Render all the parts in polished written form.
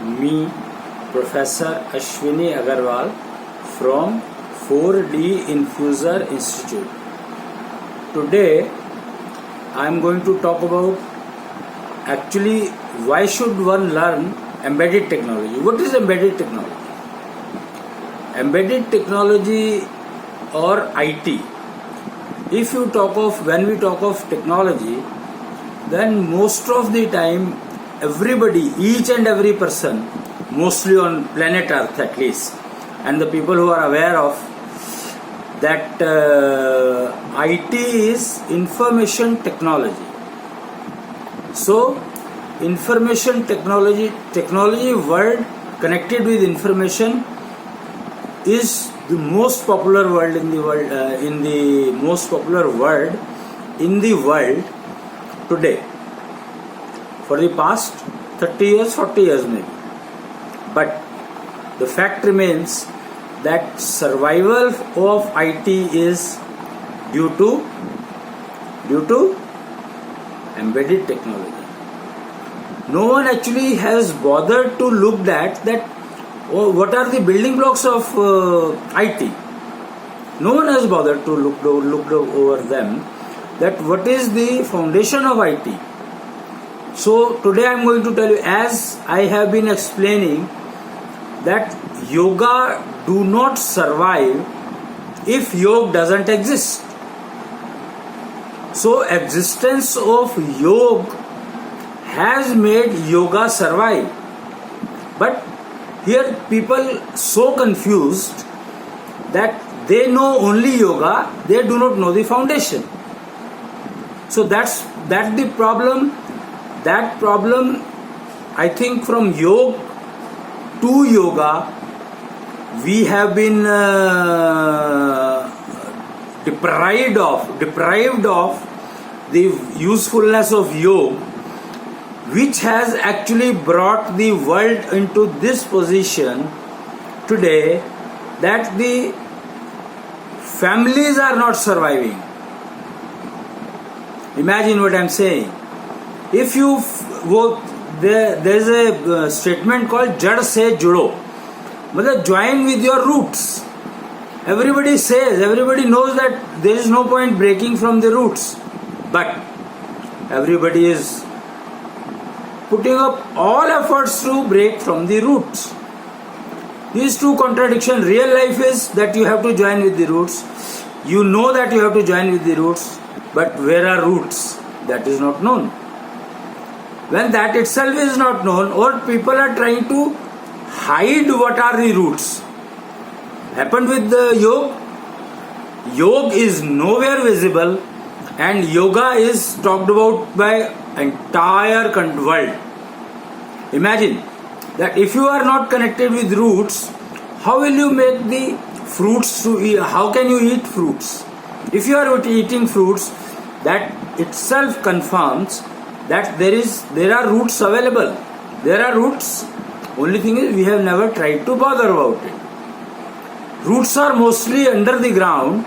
me, Professor Ashwini Agarwal from 4D Infuser Institute. Today I am going to talk about actually why should one learn embedded technology. What is embedded technology? Embedded technology or IT. If you talk of, when we talk of technology, then most of the time everybody, each and every person, mostly on planet Earth at least, and the people who are aware of that IT is information technology. So information technology word connected with information is the most popular word in the world, today, for the past 30 years, 40 years maybe. But the fact remains that survival of IT is due to embedded technology. No one actually has bothered to look at that. What are the building blocks of IT? No one has bothered to look over them. That what is the foundation of IT? So today I am going to tell you, as I have been explaining, that yoga do not survive if yoga doesn't exist. So existence of yoga has made yoga survive. But here people so confused that they know only yoga, they do not know the foundation. So that's the problem. That problem, I think, from yoga to yoga, we have been deprived of the usefulness of yoga, which has actually brought the world into this position today that the families are not surviving. Imagine what I am saying. If you there is a statement called Jad se judo, मतलब join with your roots. Everybody knows that there is no point breaking from the roots, but everybody is putting up all efforts to break from the roots. These two contradictions. Real life is that you have to join with the roots. You know that you have to join with the roots, but where are roots? That is not known. When that itself is not known, or people are trying to hide what are the roots. Happened with the yoga. Yoga is nowhere visible, and yoga is talked about by entire world. Imagine that if you are not connected with roots, how will you make the fruits to eat? How can you eat fruits? If you are eating fruits, that itself confirms that there are roots available. There are roots. Only thing is we have never tried to bother about it. Roots are mostly under the ground,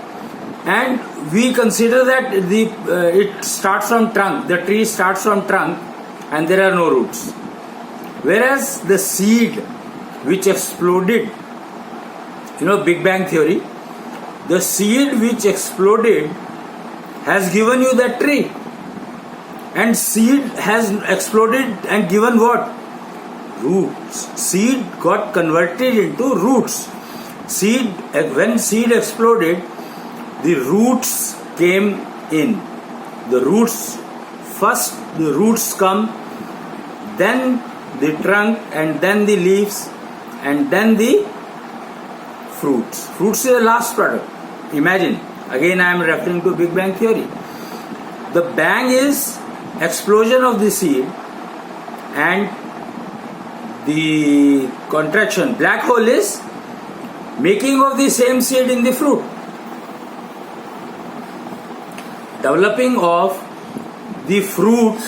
and we consider that it starts from trunk. The tree starts from trunk, and there are no roots. Whereas the seed which exploded, Big Bang Theory, the seed which exploded has given you that tree. And seed has exploded and given what? Roots. Seed got converted into roots. When seed exploded, the roots came in. First the roots come, then the trunk, and then the leaves, and then the fruits. Fruits is the last product. Imagine, again I am referring to Big Bang Theory. The bang is explosion of the seed, and the contraction, black hole, is making of the same seed in the fruit. Developing of the fruit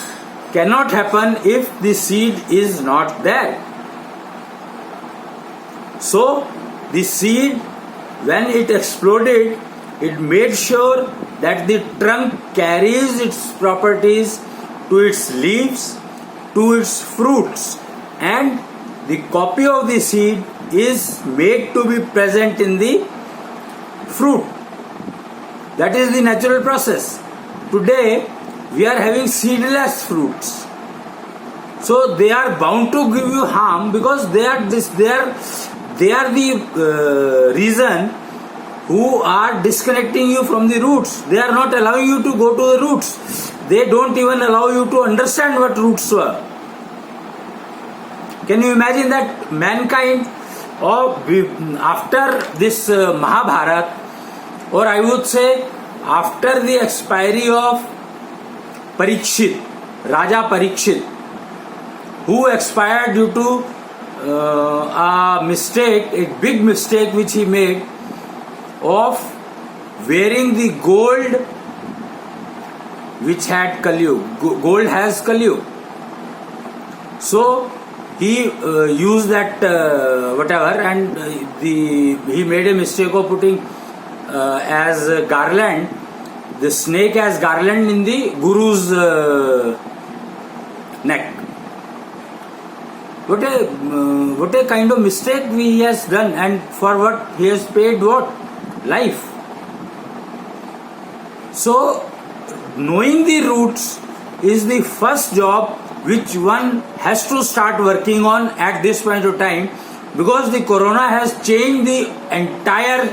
cannot happen if the seed is not there. So the seed, when it exploded, it made sure that the trunk carries its properties to its leaves, to its fruits, and the copy of the seed is made to be present in the fruit. That is the natural process. Today we are having seedless fruits. So they are bound to give you harm because they are the reason who are disconnecting you from the roots. They are not allowing you to go to the roots. They don't even allow you to understand what roots were. Can you imagine that mankind after this Mahabharata, or I would say after the expiry of Parikshit, Raja Parikshit, who expired due to a mistake, a big mistake which he made of wearing the gold which had Kaliyug. Gold has Kaliyug. So he used that whatever, and he made a mistake of putting as a garland, the snake as garland in the Guru's neck. What a kind of mistake he has done, and for what he has paid what? Life. So knowing the roots is the first job which one has to start working on at this point of time, because the corona has changed the entire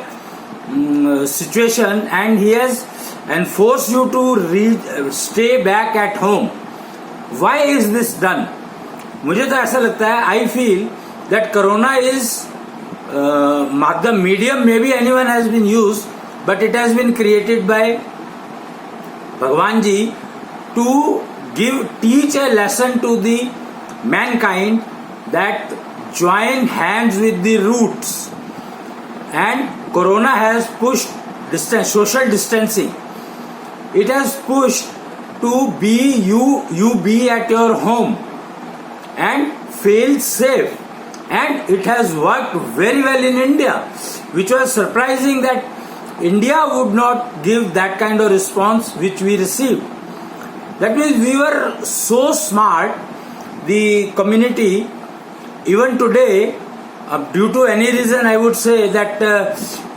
situation, and he has enforced you to stay back at home. Why is this done? मुझे तो ऐसा लगता है, I feel that corona is the medium, maybe anyone has been used, but it has been created by Bhagwan Ji to teach a lesson to the mankind that join hands with the roots. And corona has pushed social distancing. It has pushed to be you be at your home and feel safe, and it has worked very well in India, which was surprising that India would not give that kind of response which we received. That means we were so smart, the community, even today, due to any reason, I would say that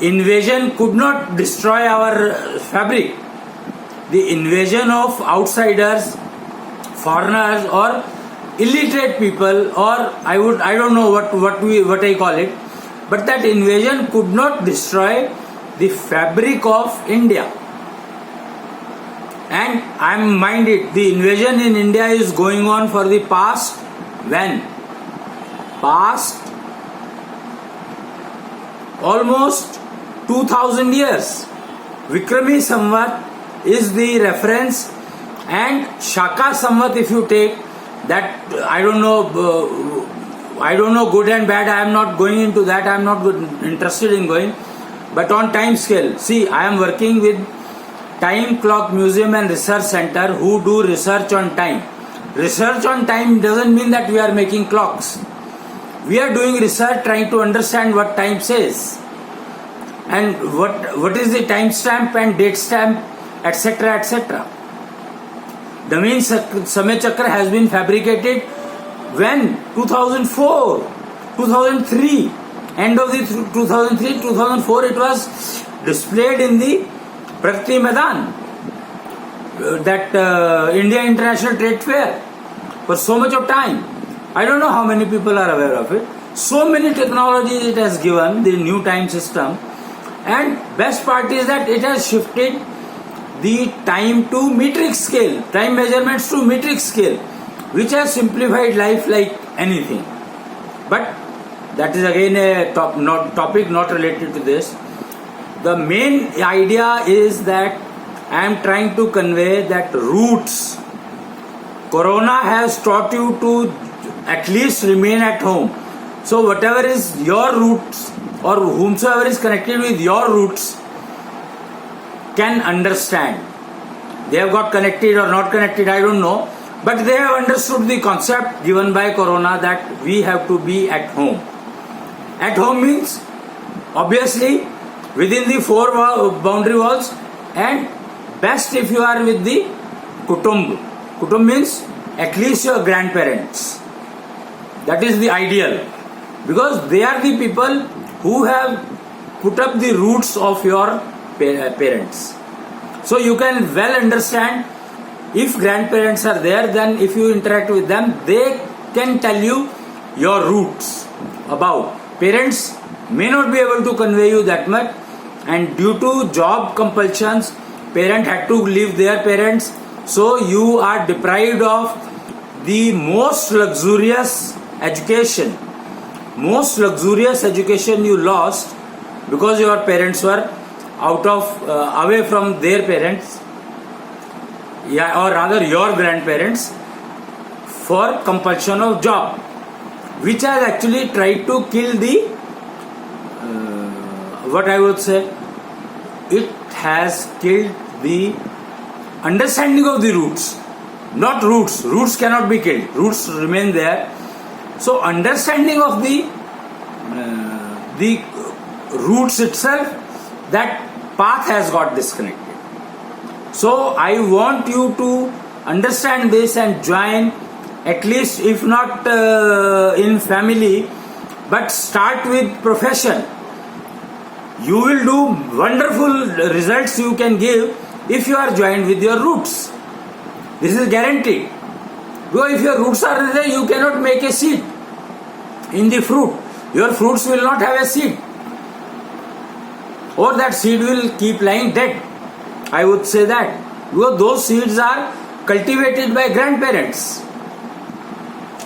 invasion could not destroy our fabric. The invasion of outsiders, foreigners, or illiterate people, or I don't know what I call it, but that invasion could not destroy the fabric of India. And I am minded, the invasion in India is going on for the past almost 2000 years. Vikrami Samvat is the reference, and Shaka Samvat, if you take that, I don't know good and bad, I am not going into that, I am not interested in going, but on time scale, see, I am working with Time Clock Museum and Research Center, who do research on time. Research on time doesn't mean that we are making clocks. We are doing research trying to understand what time says, and what is the time stamp and date stamp, etc., etc. The main Samay Chakra has been fabricated when? 2004, 2003, end of the 2003, 2004 it was displayed in the Pragati Maidan, that India International Trade Fair, for so much of time. I don't know how many people are aware of it. So many technologies it has given, the new time system, and best part is that it has shifted the time to metric scale, time measurements to metric scale, which has simplified life like anything. But that is again a topic not related to this. The main idea is that I am trying to convey that roots. Corona has taught you to at least remain at home. So whatever is your roots, or whomsoever is connected with your roots, can understand. They have got connected or not connected, I don't know, but they have understood the concept given by Corona that we have to be at home. At home means obviously within the four boundary walls, and best if you are with the Kutumb. Kutumb means at least your grandparents. That is the ideal, because they are the people who have put up the roots of your parents. So you can well understand, if grandparents are there, then if you interact with them, they can tell you your roots about. Parents may not be able to convey you that much, and due to job compulsions, parent had to leave their parents, so you are deprived of the most luxurious education. Most luxurious education you lost because your parents were away from their parents, or rather your grandparents, for compulsion of job, which has actually tried to kill the what I would say, it has killed the understanding of the roots. Not roots. Roots cannot be killed. Roots remain there. So understanding of the roots itself, that path has got disconnected. So I want you to understand this and join, at least if not in family, but start with profession. You will do wonderful results you can give if you are joined with your roots. This is guaranteed. Because if your roots are there, you cannot make a seed in the fruit. Your fruits will not have a seed. Or that seed will keep lying dead. I would say that. Because those seeds are cultivated by grandparents.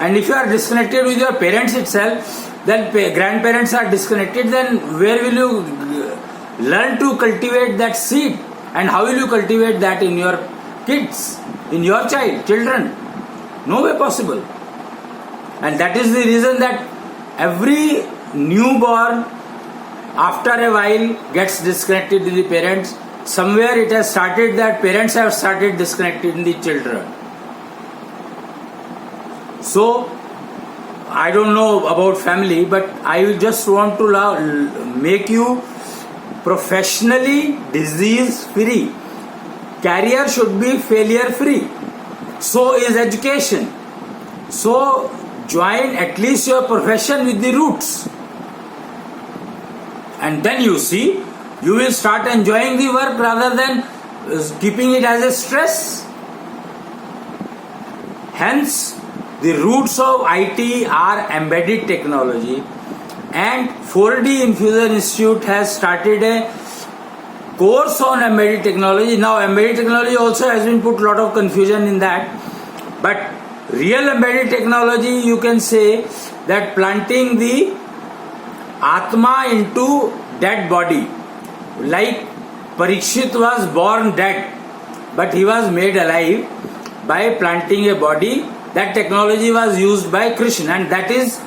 And if you are disconnected with your parents itself, then grandparents are disconnected, then where will you learn to cultivate that seed? And how will you cultivate that in your kids, in your children? No way possible. And that is the reason that every newborn, after a while, gets disconnected with the parents. Somewhere it has started that parents have started disconnecting the children. So, I don't know about family, but I just want to make you professionally disease free. Career should be failure free. So is education. So join at least your profession with the roots. And then you see, you will start enjoying the work rather than keeping it as a stress. Hence, the roots of IT are embedded technology, and 4D Infusion Institute has started a course on embedded technology. Now, embedded technology also has been put a lot of confusion in that, but real embedded technology, you can say that planting the Atma into dead body. Like Parikshit was born dead, but he was made alive by planting a body. That technology was used by Krishna, and that is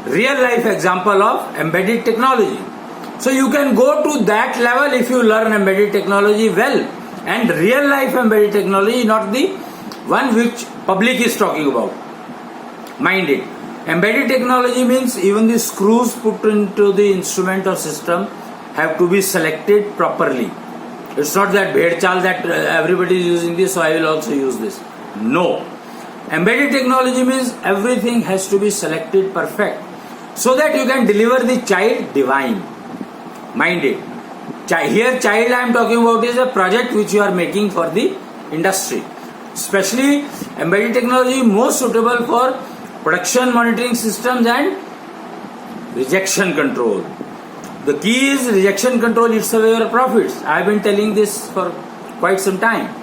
real life example of embedded technology. So you can go to that level if you learn embedded technology well, and real life embedded technology, not the one which public is talking about. Mind it. Embedded technology means even the screws put into the instrument or system have to be selected properly. It's not that bhed chal that everybody is using this, so I will also use this. No. Embedded technology means everything has to be selected perfect, so that you can deliver the child divine. Mind it. Here child I am talking about is a project which you are making for the industry. Especially embedded technology most suitable for production monitoring systems and rejection control. The key is rejection control itself your profits. I have been telling this for quite some time.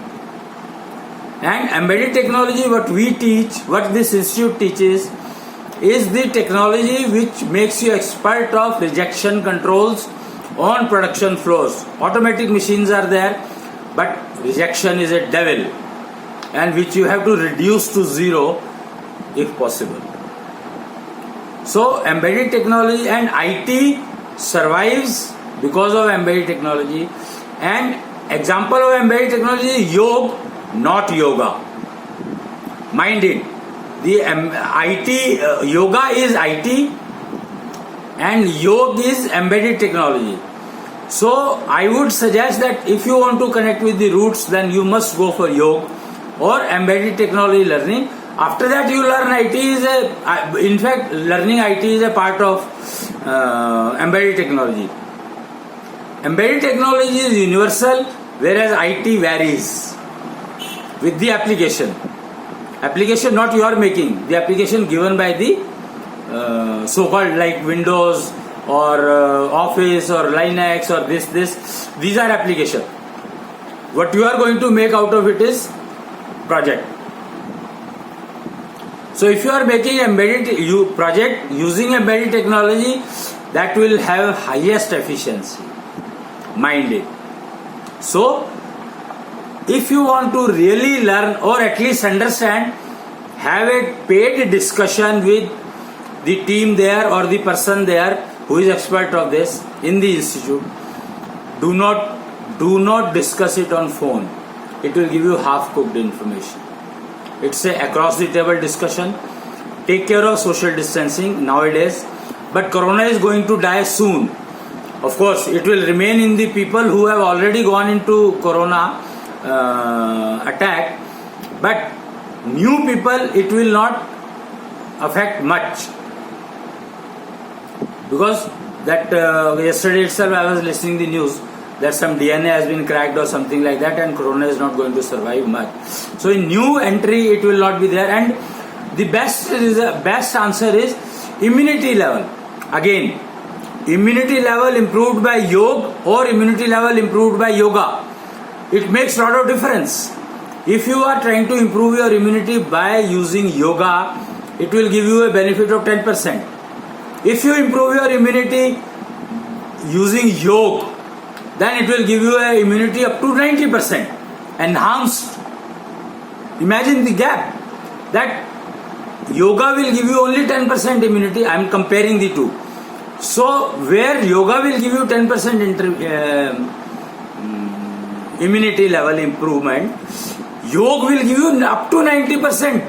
And embedded technology, what we teach, what this institute teaches, is the technology which makes you expert of rejection controls on production floors. Automatic machines are there, but rejection is a devil, and which you have to reduce to zero if possible. So embedded technology and IT survives because of embedded technology. And example of embedded technology is yoga, not yoga. Mind it. The IT yoga is IT and yoga is embedded technology. So I would suggest that if you want to connect with the roots, then you must go for yoga or embedded technology learning. After that, you learn IT in fact, learning IT is a part of embedded technology. Embedded technology is universal, whereas IT varies with the application. Application not you are making, the application given by the so-called like Windows or Office or Linux or this. These are application. What you are going to make out of it is project. So if you are making embedded project using embedded technology, that will have highest efficiency. Mind it. So if you want to really learn or at least understand, have a paid discussion with the team there or the person there who is expert of this in the institute. Do not discuss it on phone. It will give you half cooked information. It's a across the table discussion. Take care of social distancing nowadays, but corona is going to die soon. Of course, it will remain in the people who have already gone into corona attack, but new people it will not affect much, because that yesterday itself I was listening to the news that some DNA has been cracked or something like that, and corona is not going to survive much. So in new entry it will not be there, and the best answer is immunity level. Again, immunity level improved by yoga or immunity level improved by yoga. It makes a lot of difference. If you are trying to improve your immunity by using yoga, it will give you a benefit of 10%. If you improve your immunity using yoga, then it will give you a immunity up to 90%, enhanced. Imagine the gap. That yoga will give you only 10% immunity. I am comparing the two. So where yoga will give you 10% immunity level improvement, yoga will give you up to 90%.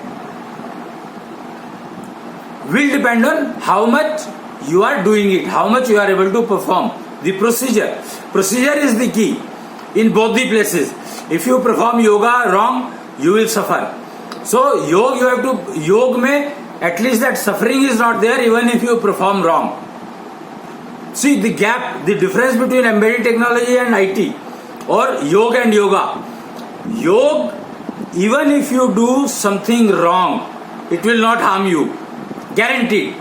Will depend on how much you are doing it, how much you are able to perform. The procedure is the key in both the places. If you perform yoga wrong, you will suffer. So yoga mein at least that suffering is not there even if you perform wrong. See the gap, the difference between embedded technology and IT or yoga and yoga. Yoga, even if you do something wrong, it will not harm you. Guaranteed.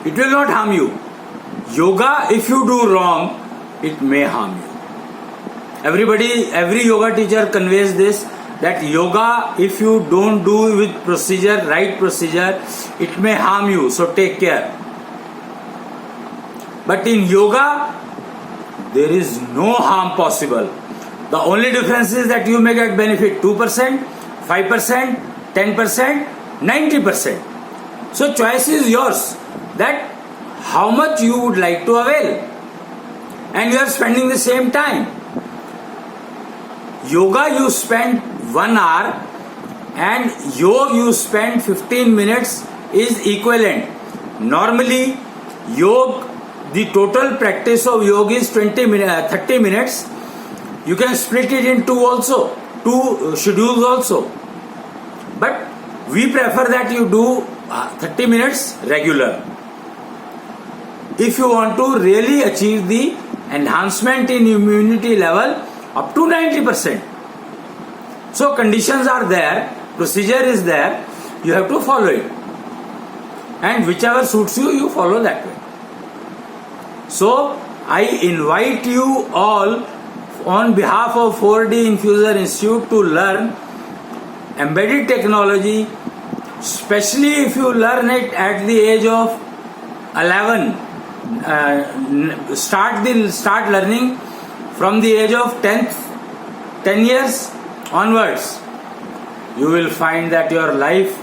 It will not harm you. Yoga, if you do wrong, it may harm you. Every yoga teacher conveys this, that yoga, if you don't do with right procedure, it may harm you. So take care. But in yoga, there is no harm possible. The only difference is that you may get benefit 2%, 5%, 10%, 90%. So choice is yours, that how much you would like to avail, and you are spending the same time. Yoga you spend 1 hour and yoga you spend 15 minutes is equivalent. Normally yoga, the total practice of yoga is 30 minutes. You can split it in two schedules also. But we prefer that you do 30 minutes regular. If you want to really achieve the enhancement in immunity level up to 90%. So conditions are there, procedure is there, you have to follow it. And whichever suits you, you follow that way. So I invite you all on behalf of 4D Infuser Institute to learn embedded technology, especially if you learn it at the age of 11. Start learning from the age of 10 years onwards. You will find that your life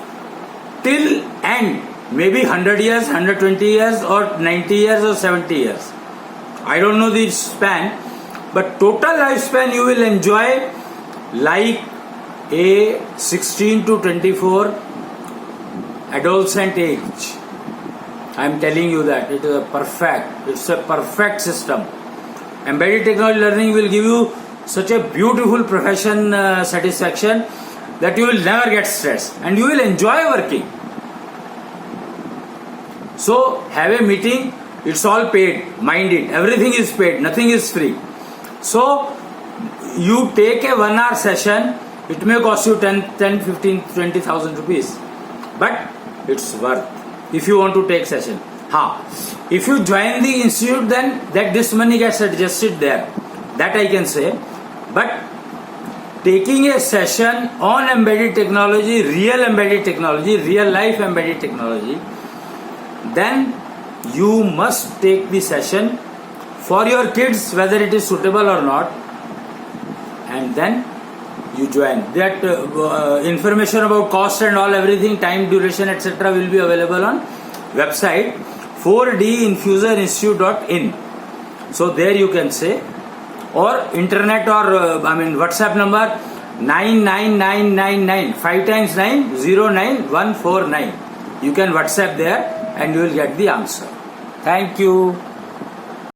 till end, maybe 100 years, 120 years or 90 years or 70 years. I don't know the span, but total lifespan you will enjoy like a 16 to 24 adolescent age. I am telling you that it's a perfect system. Embedded technology learning will give you such a beautiful profession satisfaction that you will never get stressed and you will enjoy working. So have a meeting, it's all paid, mind it, everything is paid, nothing is free. So you take a 1 hour session, it may cost you 10, 15, 20,000 rupees. But it's worth if you want to take session. If you join the institute, then that this money gets adjusted there. That I can say. But taking a session on embedded technology, real life embedded technology, then you must take the session for your kids, whether it is suitable or not, and then you join. That information about cost and all, everything, time, duration, etc. will be available on website 4dinfuserinstitute.in. So there you can say, or internet or WhatsApp number 99999 5 times 9 09149. You can WhatsApp there and you will get the answer. Thank you.